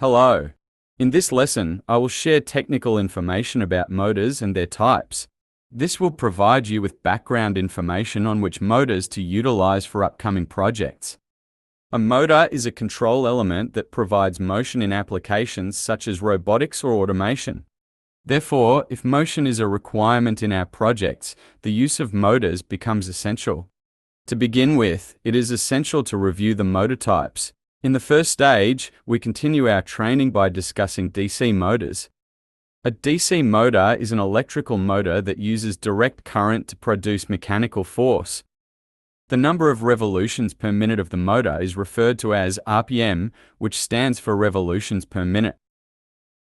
Hello. In this lesson, I will share technical information about motors and their types. This will provide you with background information on which motors to utilize for upcoming projects. A motor is a control element that provides motion in applications such as robotics or automation. Therefore, if motion is a requirement in our projects, the use of motors becomes essential. To begin with, it is essential to review the motor types. In the first stage, we continue our training by discussing DC motors. A DC motor is an electrical motor that uses direct current to produce mechanical force. The number of revolutions per minute of the motor is referred to as RPM, which stands for revolutions per minute.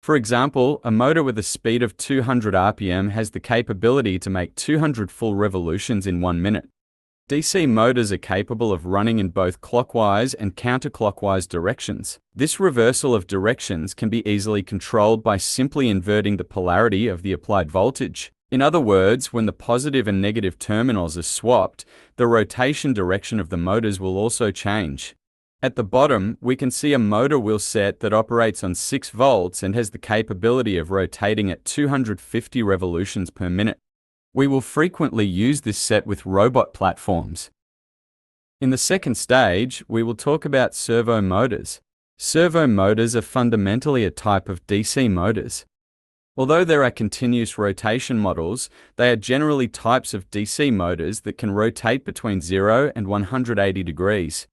For example, a motor with a speed of 200 RPM has the capability to make 200 full revolutions in 1 minute. DC motors are capable of running in both clockwise and counterclockwise directions. This reversal of directions can be easily controlled by simply inverting the polarity of the applied voltage. In other words, when the positive and negative terminals are swapped, the rotation direction of the motors will also change. At the bottom, we can see a motor wheel set that operates on 6 volts and has the capability of rotating at 250 revolutions per minute. We will frequently use this set with robot platforms. In the second stage, we will talk about servo motors. Servo motors are fundamentally a type of DC motors. Although there are continuous rotation models, they are generally types of DC motors that can rotate between 0 and 180 degrees.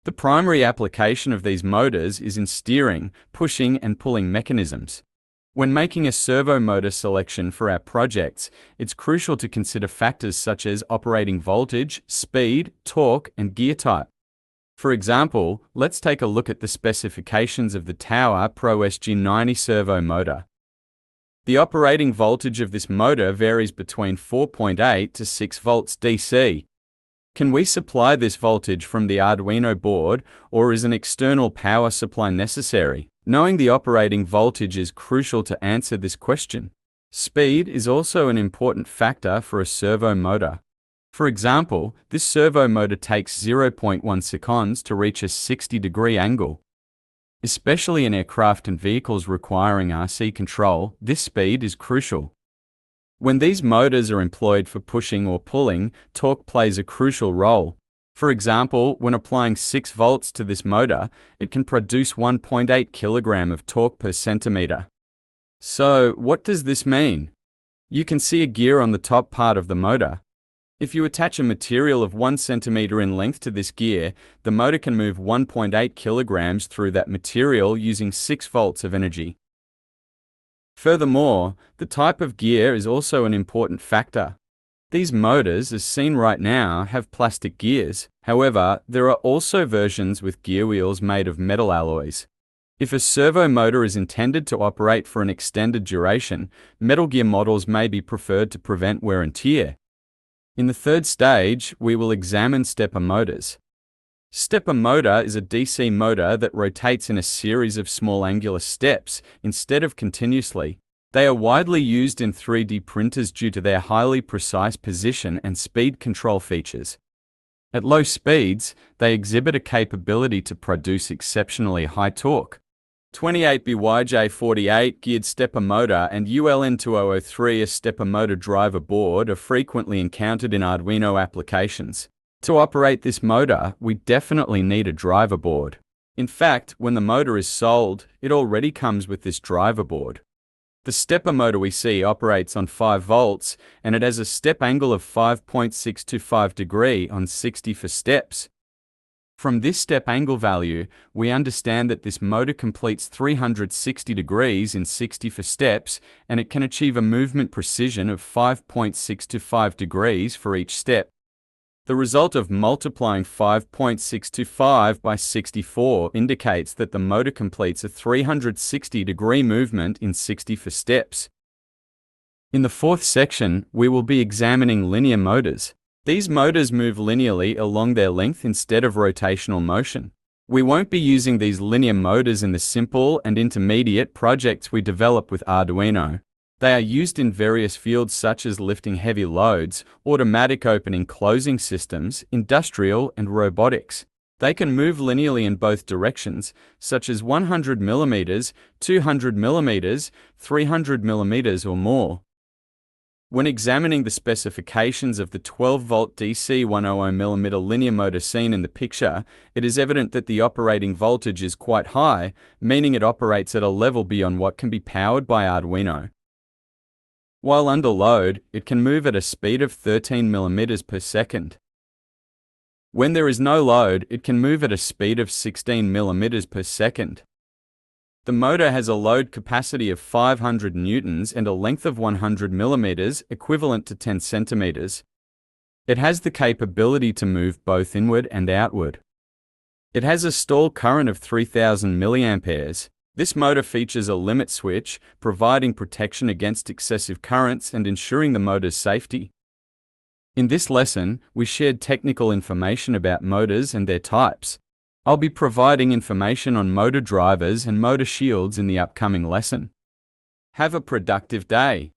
The primary application of these motors is in steering, pushing, and pulling mechanisms. When making a servo motor selection for our projects, it's crucial to consider factors such as operating voltage, speed, torque, and gear type. For example, let's take a look at the specifications of the Tower Pro SG90 servo motor. The operating voltage of this motor varies between 4.8 to 6 volts DC. Can we supply this voltage from the Arduino board, or is an external power supply necessary? Knowing the operating voltage is crucial to answer this question. Speed is also an important factor for a servo motor. For example, this servo motor takes 0.1 seconds to reach a 60-degree angle. Especially in aircraft and vehicles requiring RC control, this speed is crucial. When these motors are employed for pushing or pulling, torque plays a crucial role. For example, when applying 6 volts to this motor, it can produce 1.8 kg of torque per centimeter. So, what does this mean? You can see a gear on the top part of the motor. If you attach a material of 1 centimeter in length to this gear, the motor can move 1.8 kg through that material using 6 volts of energy. Furthermore, the type of gear is also an important factor. These motors, as seen right now, have plastic gears. However, there are also versions with gear wheels made of metal alloys. If a servo motor is intended to operate for an extended duration, metal gear models may be preferred to prevent wear and tear. In the third stage, we will examine stepper motors. Stepper motor is a DC motor that rotates in a series of small angular steps instead of continuously. They are widely used in 3D printers due to their highly precise position and speed control features. At low speeds, they exhibit a capability to produce exceptionally high torque. 28BYJ48 geared stepper motor and ULN2003 a stepper motor driver board are frequently encountered in Arduino applications. To operate this motor, we definitely need a driver board. In fact, when the motor is sold, it already comes with this driver board. The stepper motor we see operates on 5 volts, and it has a step angle of 5.625 degrees on 60 for steps. From this step angle value, we understand that this motor completes 360 degrees in 60 for steps, and it can achieve a movement precision of 5.625 degrees for each step. The result of multiplying 5.625 by 64 indicates that the motor completes a 360-degree movement in 60 for steps. In the fourth section, we will be examining linear motors. These motors move linearly along their length instead of rotational motion. We won't be using these linear motors in the simple and intermediate projects we develop with Arduino. They are used in various fields such as lifting heavy loads, automatic opening-closing systems, industrial, and robotics. They can move linearly in both directions, such as 100 mm, 200 mm, 300 mm or more. When examining the specifications of the 12-volt DC 100mm linear motor seen in the picture, it is evident that the operating voltage is quite high, meaning it operates at a level beyond what can be powered by Arduino. While under load, it can move at a speed of 13 mm per second. When there is no load, it can move at a speed of 16 mm per second. The motor has a load capacity of 500 newtons and a length of 100 millimeters, equivalent to 10 centimeters. It has the capability to move both inward and outward. It has a stall current of 3000 milliamperes. This motor features a limit switch, providing protection against excessive currents and ensuring the motor's safety. In this lesson, we shared technical information about motors and their types. I'll be providing information on motor drivers and motor shields in the upcoming lesson. Have a productive day.